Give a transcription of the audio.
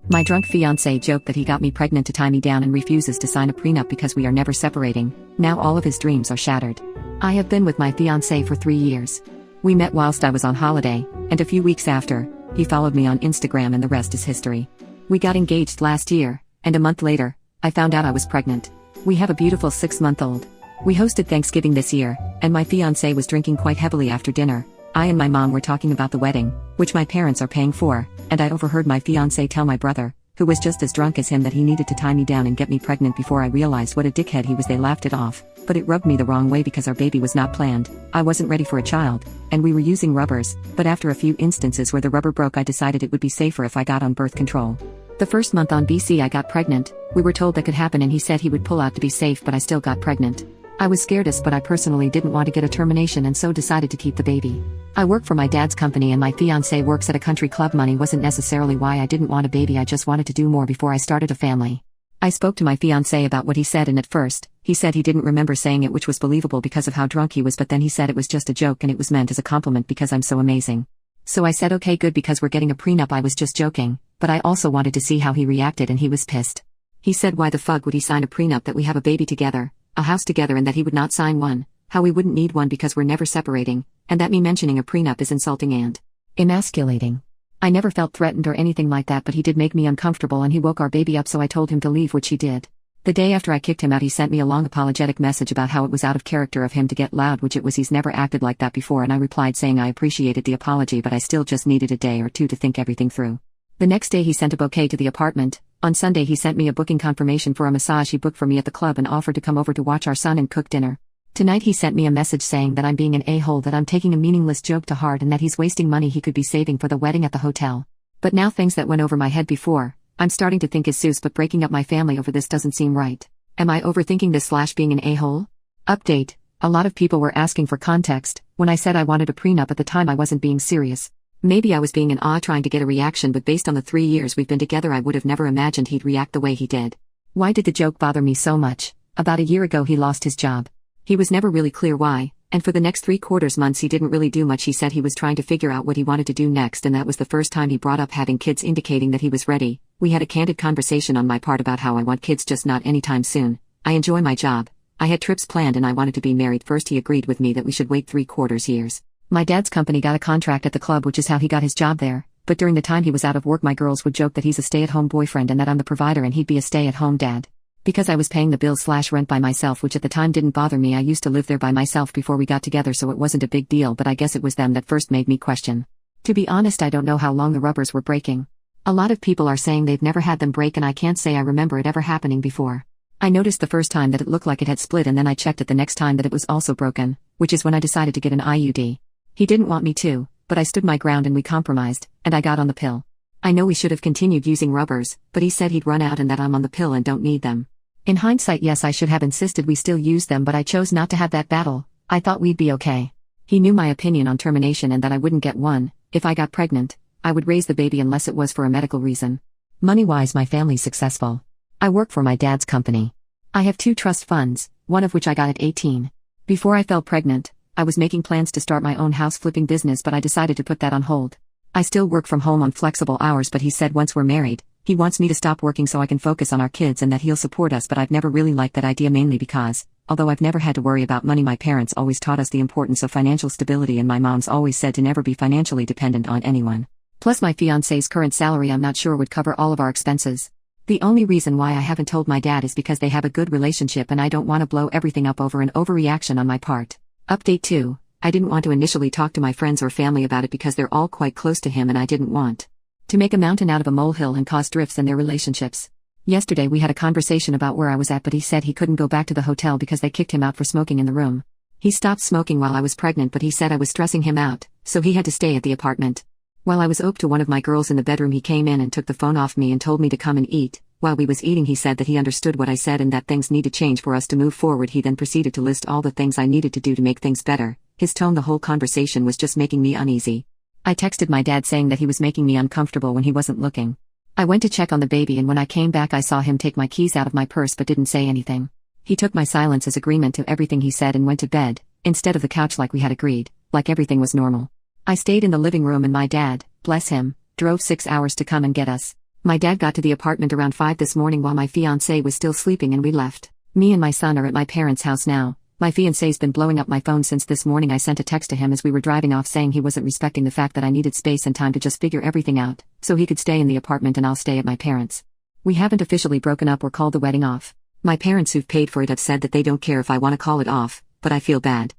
My drunk fiance joked that he got me pregnant to tie me down and refuses to sign a prenup because we are never separating. Now all of his dreams are shattered. I have been with my fiance for 3 years. We met whilst I was on holiday, and a few weeks after, he followed me on Instagram and the rest is history. We got engaged last year, and a month later, I found out I was pregnant. We have a beautiful 6-month-old. We hosted Thanksgiving this year, and my fiance was drinking quite heavily after dinner. I and my mom were talking about the wedding, which my parents are paying for, and I overheard my fiance tell my brother, who was just as drunk as him, that he needed to tie me down and get me pregnant before I realized what a dickhead he was. They laughed it off, but it rubbed me the wrong way because our baby was not planned. I wasn't ready for a child, and we were using rubbers, but after a few instances where the rubber broke, I decided it would be safer if I got on birth control. The first month on BC I got pregnant. We were told that could happen and he said he would pull out to be safe, but I still got pregnant. I was scared but I personally didn't want to get a termination and so decided to keep the baby. I work for my dad's company and my fiancé works at a country club. Money wasn't necessarily why I didn't want a baby, I just wanted to do more before I started a family. I spoke to my fiancé about what he said and at first, he said he didn't remember saying it, which was believable because of how drunk he was, but then he said it was just a joke and it was meant as a compliment because I'm so amazing. So I said okay, good, because we're getting a prenup. I was just joking, but I also wanted to see how he reacted and he was pissed. He said why the fuck would he sign a prenup, that we have a baby together, a house together, and that he would not sign one, how we wouldn't need one because we're never separating, and that me mentioning a prenup is insulting and emasculating. I never felt threatened or anything like that, but he did make me uncomfortable and he woke our baby up, so I told him to leave, which he did. The day after I kicked him out, he sent me a long apologetic message about how it was out of character of him to get loud, which it was. He's never acted like that before, and I replied saying I appreciated the apology but I still just needed a day or two to think everything through. The next day he sent a bouquet to the apartment. On Sunday he sent me a booking confirmation for a massage he booked for me at the club and offered to come over to watch our son and cook dinner. Tonight he sent me a message saying that I'm being an a-hole, that I'm taking a meaningless joke to heart, and that he's wasting money he could be saving for the wedding at the hotel. But now things that went over my head before, I'm starting to think is Zeus, but breaking up my family over this doesn't seem right. Am I overthinking this / being an a-hole? Update. A lot of people were asking for context. When I said I wanted a prenup at the time, I wasn't being serious. Maybe I was being an trying to get a reaction, but based on the 3 years we've been together I would have never imagined he'd react the way he did. Why did the joke bother me so much? About a year ago he lost his job. He was never really clear why, and for the next 3/4 months he didn't really do much. He said he was trying to figure out what he wanted to do next, and that was the first time he brought up having kids, indicating that he was ready. We had a candid conversation on my part about how I want kids, just not anytime soon. I enjoy my job. I had trips planned and I wanted to be married first. He agreed with me that we should wait 3/4 years. My dad's company got a contract at the club, which is how he got his job there, but during the time he was out of work my girls would joke that he's a stay-at-home boyfriend and that I'm the provider and he'd be a stay-at-home dad. Because I was paying the bills / rent by myself, which at the time didn't bother me. I used to live there by myself before we got together, so it wasn't a big deal, but I guess it was them that first made me question. To be honest, I don't know how long the rubbers were breaking. A lot of people are saying they've never had them break, and I can't say I remember it ever happening before. I noticed the first time that it looked like it had split, and then I checked it the next time that it was also broken, which is when I decided to get an IUD. He didn't want me to, but I stood my ground and we compromised, and I got on the pill. I know we should have continued using rubbers, but he said he'd run out and that I'm on the pill and don't need them. In hindsight, yes, I should have insisted we still use them, but I chose not to have that battle. I thought we'd be okay. He knew my opinion on termination and that I wouldn't get one. If I got pregnant, I would raise the baby unless it was for a medical reason. Money-wise, my family's successful. I work for my dad's company. I have 2 trust funds, one of which I got at 18. Before I fell pregnant, I was making plans to start my own house flipping business, but I decided to put that on hold. I still work from home on flexible hours, but he said once we're married, he wants me to stop working so I can focus on our kids and that he'll support us, but I've never really liked that idea, mainly because, although I've never had to worry about money, my parents always taught us the importance of financial stability, and my mom's always said to never be financially dependent on anyone. Plus my fiancé's current salary I'm not sure would cover all of our expenses. The only reason why I haven't told my dad is because they have a good relationship and I don't want to blow everything up over an overreaction on my part. Update 2. I didn't want to initially talk to my friends or family about it because they're all quite close to him and I didn't want to make a mountain out of a molehill and cause drifts in their relationships. Yesterday we had a conversation about where I was at, but he said he couldn't go back to the hotel because they kicked him out for smoking in the room. He stopped smoking while I was pregnant, but he said I was stressing him out, so he had to stay at the apartment. While I was up to one of my girls in the bedroom, he came in and took the phone off me and told me to come and eat. While we was eating, he said that he understood what I said and that things need to change for us to move forward. He then proceeded to list all the things I needed to do to make things better. His tone the whole conversation was just making me uneasy. I texted my dad saying that he was making me uncomfortable when he wasn't looking. I went to check on the baby, and when I came back I saw him take my keys out of my purse but didn't say anything. He took my silence as agreement to everything he said and went to bed, instead of the couch like we had agreed, like everything was normal. I stayed in the living room and my dad, bless him, drove 6 hours to come and get us. My dad got to the apartment around 5 this morning while my fiance was still sleeping and we left. Me and my son are at my parents' house now. My fiance's been blowing up my phone since this morning. I sent a text to him as we were driving off saying he wasn't respecting the fact that I needed space and time to just figure everything out, so he could stay in the apartment and I'll stay at my parents'. We haven't officially broken up or called the wedding off. My parents who've paid for it have said that they don't care if I want to call it off, but I feel bad.